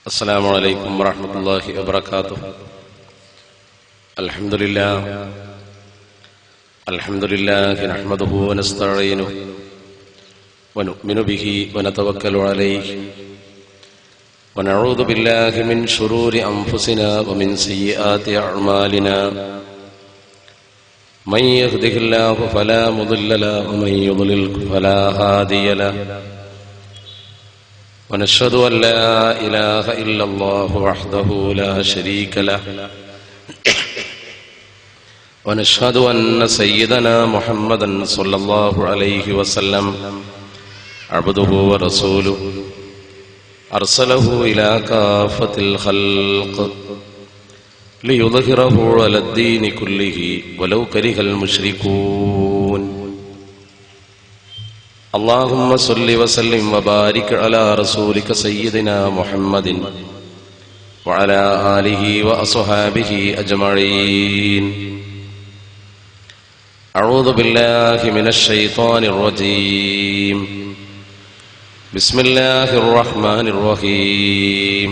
السلام عليكم ورحمة الله وبركاته. الحمد لله نحمده ونستعينه ونؤمن به ونتوكل عليه ونعوذ بالله من شرور أنفسنا ومن سيئات أعمالنا. من يهده الله فلا مضل له ومن يضلل فلا هادي له. ونشهد أن لا إله إلا الله وحده لا شريك له. ونشهد أن سيدنا محمدا صلى الله عليه وسلم عبده ورسوله أرسله إلى كافة الخلق ليظهره على الدين كله ولو كره المشركون. اللهم صل وسلم وبارك على رسولك سيدنا محمد وعلى آله وأصحابه أجمعين. أعوذ بالله من الشيطان الرجيم. بسم الله الرحمن الرحيم.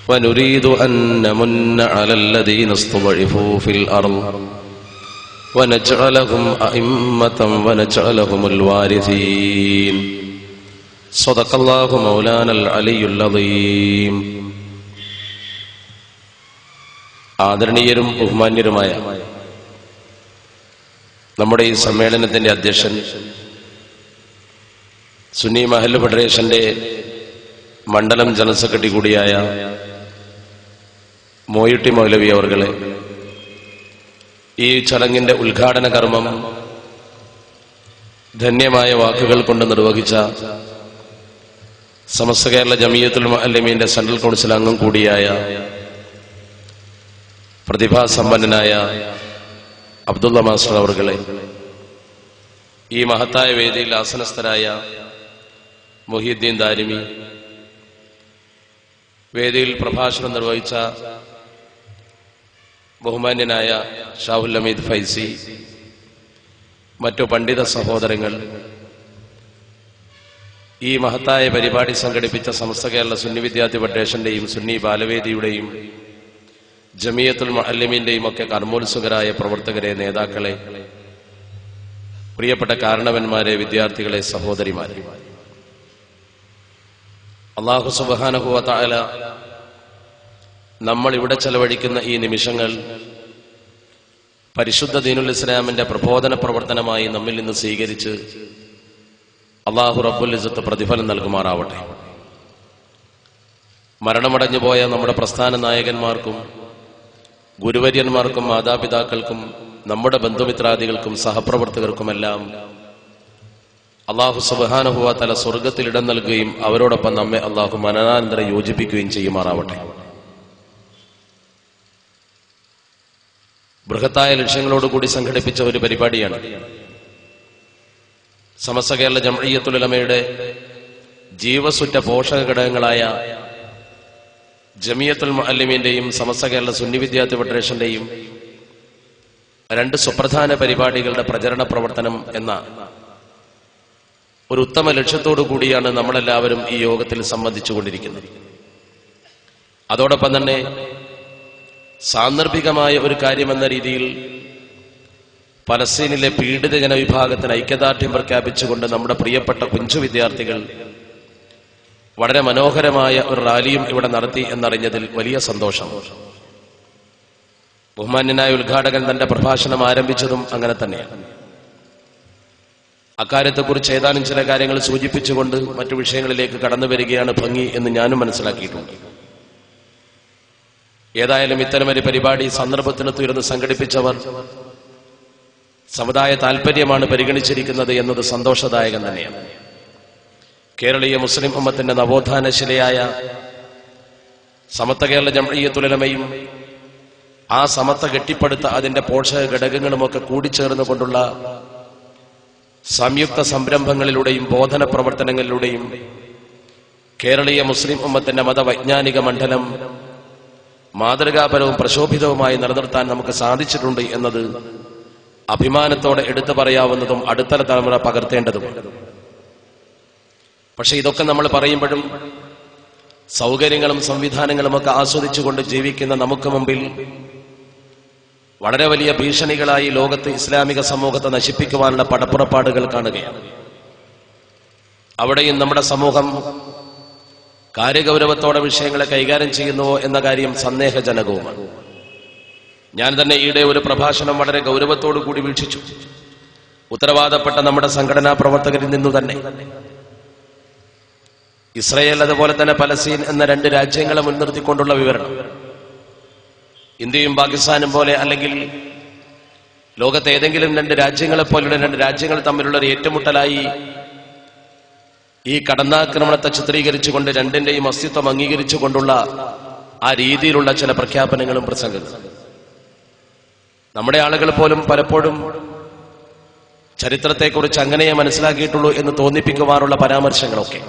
ونريد أن نمن على الذين استضعفوا في الأرض ونجعلهم أئمة ونجعلهم الوارثين. صدق الله مولانا العلي العظيم. ആദരണീയരും ബഹുമാന്യരുമായ നമ്മുടെ ഈ സമ്മേളനത്തിന്റെ അധ്യക്ഷൻ സുന്നി മഹല്ല് ഫെഡറേഷന്റെ മണ്ഡലം ജനറൽ സെക്രട്ടറി കൂടിയായ മോയിട്ടി മൗലവി അവർകളെ, ഈ ചടങ്ങിന്റെ ഉദ്ഘാടന കർമ്മം ധന്യമായ വാക്കുകൾ കൊണ്ട് നിർവഹിച്ച സമസ്ത കേരള ജമിയത്തുൽ മുഅല്ലിമീന്റെ സെൻട്രൽ കൗൺസിൽ അംഗം കൂടിയായ പ്രതിഭാസമ്പന്നനായ അബ്ദുള്ള മാസ്റ്റർ അവർകളെ, ഈ മഹത്തായ വേദിയിൽ ആസനസ്ഥരായ മുഹിയുദ്ദീൻ ദാരിമി, വേദിയിൽ പ്രഭാഷണം നിർവഹിച്ച ബഹുമാന്യനായ ഷാഹുൽ ഹമീദ് ഫൈസി, മറ്റു പണ്ഡിത സഹോദരങ്ങൾ, ഈ മഹത്തായ പരിപാടി സംഘടിപ്പിച്ച സമസ്ത കേരള സുന്നി വിദ്യാർത്ഥി ഫെഡറേഷന്റെയും സുന്നി ബാലവേദിയുടെയും ജമിയത്തുൽ മുഅല്ലിമീന്റെയും ഒക്കെ കർമ്മോത്സുകരായ പ്രവർത്തകരെ, നേതാക്കളെ, പ്രിയപ്പെട്ട കാരണവന്മാരെ, വിദ്യാർത്ഥികളെ, സഹോദരിമാരെ, അല്ലാഹു സുബ്ഹാനഹു വ തആല നമ്മൾ ഇവിടെ ചെലവഴിക്കുന്ന ഈ നിമിഷങ്ങൾ പരിശുദ്ധ ദീനുൽ ഇസ്ലാമിന്റെ പ്രബോധന പ്രവർത്തനമായി നമ്മിൽ നിന്ന് സ്വീകരിച്ച് അല്ലാഹു റബ്ബുൽ ഇസ്സത്ത് പ്രതിഫലം നൽകുമാറാവട്ടെ. മരണമടഞ്ഞു പോയ നമ്മുടെ പ്രസ്ഥാന നായകന്മാർക്കും ഗുരുവര്യന്മാർക്കും മാതാപിതാക്കൾക്കും നമ്മുടെ ബന്ധുമിത്രാദികൾക്കും സഹപ്രവർത്തകർക്കുമെല്ലാം അല്ലാഹു സുബ്ഹാനഹു വ തആല സ്വർഗ്ഗത്തിൽ ഇടം നൽകുകയും അവരോടൊപ്പം നമ്മെ അല്ലാഹു മരണാനന്തരം യോജിപ്പിക്കുകയും ചെയ്യുമാറാവട്ടെ. ബൃഹത്തായ ലക്ഷ്യങ്ങളോടുകൂടി സംഘടിപ്പിച്ച ഒരു പരിപാടിയാണ് സമസ്ത കേരള ജംഇയ്യത്തുൽ ഉലമയുടെ ജീവസുറ്റ പോഷക ഘടകങ്ങളായ ജമിയത്തുൽ മുഅല്ലിമീന്റെയും സമസ്ത കേരള സുന്നി വിദ്യാർത്ഥി ഫെഡറേഷന്റെയും രണ്ട് സുപ്രധാന പരിപാടികളുടെ പ്രചരണ പ്രവർത്തനം എന്ന ഒരു ഉത്തമ ലക്ഷ്യത്തോടു കൂടിയാണ് നമ്മളെല്ലാവരും ഈ യോഗത്തിൽ സംബന്ധിച്ചുകൊണ്ടിരിക്കുന്നത്. അതോടൊപ്പം തന്നെ സാന്ദർഭികമായ ഒരു കാര്യമെന്ന രീതിയിൽ പലസ്തീനിലെ പീഡിത ജനവിഭാഗത്തിന് ഐക്യദാർഢ്യം പ്രഖ്യാപിച്ചുകൊണ്ട് നമ്മുടെ പ്രിയപ്പെട്ട കുഞ്ചു വിദ്യാർത്ഥികൾ വളരെ മനോഹരമായ ഒരു റാലിയും ഇവിടെ നടത്തി എന്നറിഞ്ഞതിൽ വലിയ സന്തോഷം. ബഹുമാന്യനായ ഉദ്ഘാടകൻ തന്റെ പ്രഭാഷണം ആരംഭിച്ചതും അങ്ങനെ തന്നെയാണ്. അക്കാര്യത്തെക്കുറിച്ച് ഏതാനും ചില കാര്യങ്ങൾ സൂചിപ്പിച്ചുകൊണ്ട് മറ്റു വിഷയങ്ങളിലേക്ക് കടന്നു വരികയാണ് ഭംഗി എന്ന് ഞാനും മനസ്സിലാക്കിയിട്ടുണ്ട്. ഏതായാലും ഇത്തരമൊരു പരിപാടി സന്ദർഭത്തിനൊത്തുയർന്ന് സംഘടിപ്പിച്ചവർ സമുദായ താൽപര്യമാണ് പരിഗണിച്ചിരിക്കുന്നത് എന്നത് സന്തോഷദായകം തന്നെയാണ്. കേരളീയ മുസ്ലിം ഉമ്മത്തിന്റെ നവോത്ഥാനശിലയായ സമത്വ കേരള ജംഇയ്യത്തുൽ ഉലമയും ആ സമത്വ കെട്ടിപ്പടുത്ത അതിന്റെ പോഷക ഘടകങ്ങളുമൊക്കെ കൂടിച്ചേർന്നുകൊണ്ടുള്ള സംയുക്ത സംരംഭങ്ങളിലൂടെയും ബോധന പ്രവർത്തനങ്ങളിലൂടെയും കേരളീയ മുസ്ലിം ഉമ്മത്തിന്റെ മതവൈജ്ഞാനിക മണ്ഡലം മാതൃകാപരവും പ്രശോഭിതവുമായി നിലനിർത്താൻ നമുക്ക് സാധിച്ചിട്ടുണ്ട് എന്നത് അഭിമാനത്തോടെ എടുത്തു പറയാവുന്നതും അടുത്ത തലമുറ പകർത്തേണ്ടതുമാണ്. പക്ഷെ ഇതൊക്കെ നമ്മൾ പറയുമ്പോഴും സൗകര്യങ്ങളും സംവിധാനങ്ങളുമൊക്കെ ആസ്വദിച്ചുകൊണ്ട് ജീവിക്കുന്ന നമുക്ക് മുമ്പിൽ വളരെ വലിയ ഭീഷണികളായി ലോകത്ത് ഇസ്ലാമിക സമൂഹത്തെ നശിപ്പിക്കുവാനുള്ള പടപ്പുറപ്പാടുകൾ കാണുകയാണ്. അവിടെയും നമ്മുടെ സമൂഹം കാര്യഗൗരവത്തോടെ വിഷയങ്ങളെ കൈകാര്യം ചെയ്യുന്നുവോ എന്ന കാര്യം സന്ദേഹജനകവുമാണ്. ഞാൻ തന്നെ ഈയിടെ ഒരു പ്രഭാഷണം വളരെ ഗൗരവത്തോടു കൂടി വീക്ഷിച്ചു. ഉത്തരവാദപ്പെട്ട നമ്മുടെ സംഘടനാ പ്രവർത്തകരിൽ നിന്നു തന്നെ ഇസ്രയേൽ അതുപോലെ തന്നെ പലസ്തീൻ എന്ന രണ്ട് രാജ്യങ്ങളെ മുൻനിർത്തിക്കൊണ്ടുള്ള വിവരണം. ഇന്ത്യയും പാകിസ്ഥാനും പോലെ അല്ലെങ്കിൽ ലോകത്തെ ഏതെങ്കിലും രണ്ട് രാജ്യങ്ങളെ പോലുള്ള രണ്ട് രാജ്യങ്ങൾ തമ്മിലുള്ള ഒരു ഏറ്റുമുട്ടലായി ഈ കടന്നാക്രമണത്തെ ചിത്രീകരിച്ചുകൊണ്ട് രണ്ടിന്റെയും അസ്തിത്വം അംഗീകരിച്ചുകൊണ്ടുള്ള ആ രീതിയിലുള്ള ചില പ്രഖ്യാപനങ്ങളും പ്രസംഗങ്ങളും നമ്മുടെ ആളുകൾ പോലും പലപ്പോഴും ചരിത്രത്തെക്കുറിച്ച് അങ്ങനെയേ മനസ്സിലാക്കിയിട്ടുള്ളൂ എന്ന് തോന്നിപ്പിക്കുവാനുള്ള പരാമർശങ്ങളൊക്കെ.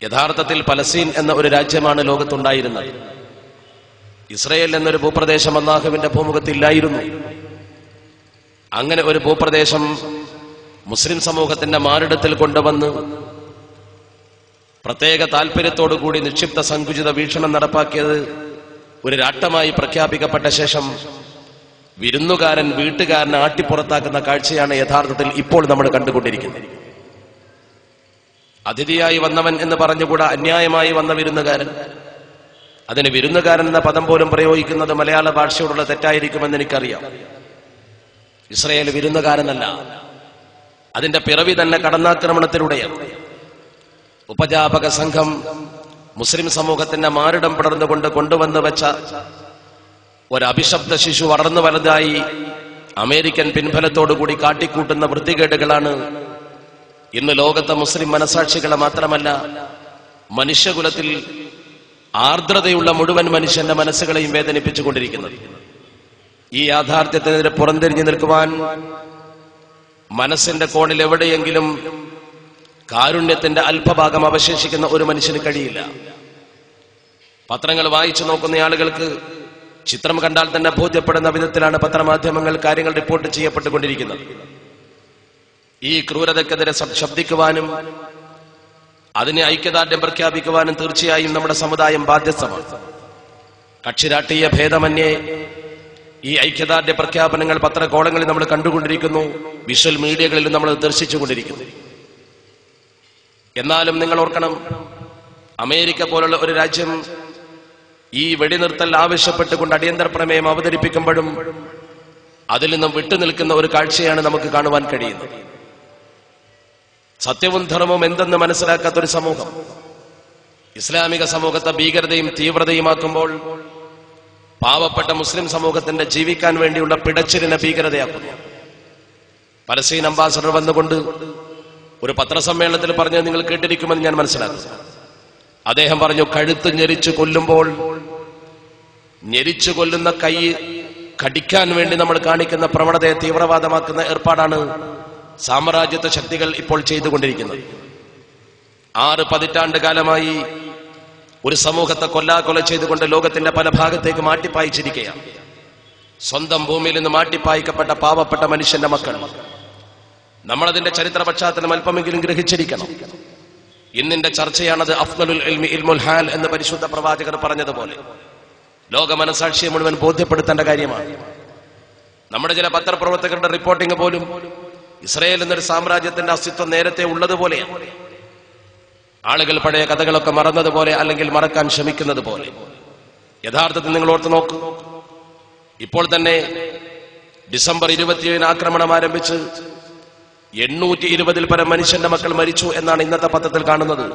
യഥാർത്ഥത്തിൽ പലസ്തീൻ എന്ന ഒരു രാജ്യമാണ് ലോകത്തുണ്ടായിരുന്നത്. ഇസ്രയേൽ എന്നൊരു ഭൂപ്രദേശം അല്ലാഹുവിന്റെ ഭൂമുഖത്തില്ലായിരുന്നു. അങ്ങനെ ഒരു ഭൂപ്രദേശം മുസ്ലിം സമൂഹത്തിന്റെ മാറിടത്തിൽ കൊണ്ടുവന്ന് പ്രത്യേക താല്പര്യത്തോടുകൂടി നിക്ഷിപ്ത സങ്കുചിത വീക്ഷണം നടപ്പാക്കിയത് ഒരു രാഷ്ട്രമായി പ്രഖ്യാപിക്കപ്പെട്ട ശേഷം വിരുന്നുകാരൻ വീട്ടുകാരനെ ആട്ടിപ്പുറത്താക്കുന്ന കാഴ്ചയാണ് യഥാർത്ഥത്തിൽ ഇപ്പോൾ നമ്മൾ കണ്ടുകൊണ്ടിരിക്കുന്നത്. അതിഥിയായി വന്നവൻ എന്ന് പറഞ്ഞുകൂടാ, അന്യായമായി വന്ന വിരുന്നുകാരൻ. അതിന് വിരുന്നുകാരൻ എന്ന പദം പോലും പ്രയോഗിക്കുന്നത് മലയാള ഭാഷയോടുള്ള തെറ്റായിരിക്കുമെന്ന് എനിക്കറിയാം. ഇസ്രയേൽ വിരുന്നുകാരനല്ല, അതിന്റെ പിറവി തന്നെ കടന്നാക്രമണത്തിലൂടെയാണ്. ഉപജാപക സംഘം മുസ്ലിം സമൂഹത്തിന്റെ മാറിടം പിളർന്നുകൊണ്ട് കൊണ്ടുവന്ന് വെച്ച ഒരഭിശബ്ദ ശിശു വളർന്നു വലുതായി അമേരിക്കൻ പിൻബലത്തോടുകൂടി കാട്ടിക്കൂട്ടുന്ന വൃത്തികേടുകളാണ് ഇന്ന് ലോകത്തെ മുസ്ലിം മനസാക്ഷികളെ മാത്രമല്ല മനുഷ്യകുലത്തിൽ ആർദ്രതയുള്ള മുഴുവൻ മനുഷ്യന്റെ മനസ്സുകളെയും വേദനിപ്പിച്ചുകൊണ്ടിരിക്കുന്നത്. ഈ യാഥാർത്ഥ്യത്തിനെതിരെ പുറംതിരിഞ്ഞു നിൽക്കുവാൻ മനസ്സിന്റെ കോണിൽ എവിടെയെങ്കിലും കാരുണ്യത്തിന്റെ അല്പഭാഗം അവശേഷിക്കുന്ന ഒരു മനുഷ്യന് കഴിയില്ല. പത്രങ്ങൾ വായിച്ചു നോക്കുന്ന ആളുകൾക്ക് ചിത്രം കണ്ടാൽ തന്നെ ബോധ്യപ്പെടുന്ന വിധത്തിലാണ് പത്രമാധ്യമങ്ങൾ കാര്യങ്ങൾ റിപ്പോർട്ട് ചെയ്യപ്പെട്ടുകൊണ്ടിരിക്കുന്നത്. ഈ ക്രൂരതയ്ക്കെതിരെ ശബ്ദിക്കുവാനും അതിനെ ഐക്യദാർഢ്യം പ്രഖ്യാപിക്കുവാനും തീർച്ചയായും നമ്മുടെ സമുദായം ബാധ്യസ്ഥമാണ്. കക്ഷിരാഷ്ട്രീയ ഭേദമന്യേ ഈ ഐക്യദാർഢ്യ പ്രഖ്യാപനങ്ങൾ പത്രകോളങ്ങളിൽ നമ്മൾ കണ്ടുകൊണ്ടിരിക്കുന്നു, വിഷ്വൽ മീഡിയകളിലും നമ്മൾ ദർശിച്ചുകൊണ്ടിരിക്കുന്നു. എന്നാലും നിങ്ങൾ ഓർക്കണം, അമേരിക്ക പോലുള്ള ഒരു രാജ്യം ഈ വെടിനിർത്തൽ ആവശ്യപ്പെട്ടുകൊണ്ട് അടിയന്തര പ്രമേയം അവതരിപ്പിക്കുമ്പോഴും അതിൽ നിന്നും വിട്ടുനിൽക്കുന്ന ഒരു കാഴ്ചയാണ് നമുക്ക് കാണുവാൻ കഴിയുന്നത്. സത്യവും ധർമ്മവും എന്തെന്ന് മനസ്സിലാക്കാത്തൊരു സമൂഹം ഇസ്ലാമിക സമൂഹത്തെ ഭീകരതയും തീവ്രതയുമാക്കുമ്പോൾ പാവപ്പെട്ട മുസ്ലിം സമൂഹത്തിന്റെ ജീവിക്കാൻ വേണ്ടിയുള്ള പിടച്ചിലിനെ ഭീകരതയാക്കുന്നു. പലസ്തീൻ അംബാസഡർ വന്നുകൊണ്ട് ഒരു പത്രസമ്മേളനത്തിൽ പറഞ്ഞത് നിങ്ങൾ കേട്ടിരിക്കുമെന്ന് ഞാൻ മനസ്സിലാക്കുന്നു. അദ്ദേഹം പറഞ്ഞു, കഴുത്ത് ഞെരിച്ചു കൊല്ലുമ്പോൾ ഞെരിച്ചു കൊല്ലുന്ന കൈ കടിക്കാൻ വേണ്ടി നമ്മൾ കാണിക്കുന്ന പ്രവണതയെ തീവ്രവാദമാക്കുന്ന ഏർപ്പാടാണ് സാമ്രാജ്യത്വ ശക്തികൾ ഇപ്പോൾ ചെയ്തുകൊണ്ടിരിക്കുന്നത്. 6 പതിറ്റാണ്ട് കാലമായി ഒരു സമൂഹത്തെ കൊല്ലാകൊല ചെയ്തുകൊണ്ട് ലോകത്തിന്റെ പല ഭാഗത്തേക്ക് മാറ്റിപ്പായിച്ചിരിക്കുകയാണ്. സ്വന്തം ഭൂമിയിൽ നിന്ന് മാറ്റിപ്പായിക്കപ്പെട്ട പാവപ്പെട്ട മനുഷ്യന്റെ മക്കൾ. നമ്മളതിന്റെ ചരിത്ര പശ്ചാത്തലം അല്പമെങ്കിലും ഗ്രഹിച്ചിരിക്കണം. ഇന്നിന്റെ ചർച്ചയാണത്. അഫ്ദലുൽ ഇൽമി ഇൽമുൽ ഹാൽ എന്ന് പരിശുദ്ധ പ്രവാചകർ പറഞ്ഞതുപോലെ ലോക മനസാക്ഷിയെ മുഴുവൻ ബോധ്യപ്പെടുത്തേണ്ട കാര്യമാണ്. നമ്മുടെ ചില പത്രപ്രവർത്തകരുടെ റിപ്പോർട്ടിംഗ് പോലും ഇസ്രയേൽ എന്നൊരു സാമ്രാജ്യത്തിന്റെ അസ്തിത്വം നേരത്തെ ഉള്ളതുപോലെയാണ്. ആളുകൾ പഴയ കഥകളൊക്കെ മറന്നതുപോലെ അല്ലെങ്കിൽ മറക്കാൻ ശ്രമിക്കുന്നത് പോലെ. യഥാർത്ഥത്തിൽ നിങ്ങൾ ഓർത്തു നോക്കൂ, ഇപ്പോൾ തന്നെ ഡിസംബർ 27 ആക്രമണം ആരംഭിച്ച് 820-ൽ പരം മനുഷ്യന്റെ മക്കൾ മരിച്ചു എന്നാണ് ഇന്നത്തെ പത്രത്തിൽ കാണുന്നത്.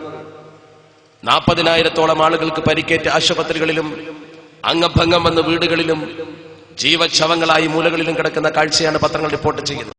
40,000-ഓളം ആളുകൾക്ക് പരിക്കേറ്റ് ആശുപത്രികളിലും അംഗഭംഗം വന്ന വീടുകളിലും ജീവച്ഛവങ്ങളായി മൂലകളിലും കിടക്കുന്ന കാഴ്ചയാണ് പത്രങ്ങൾ റിപ്പോർട്ട് ചെയ്യുന്നത്.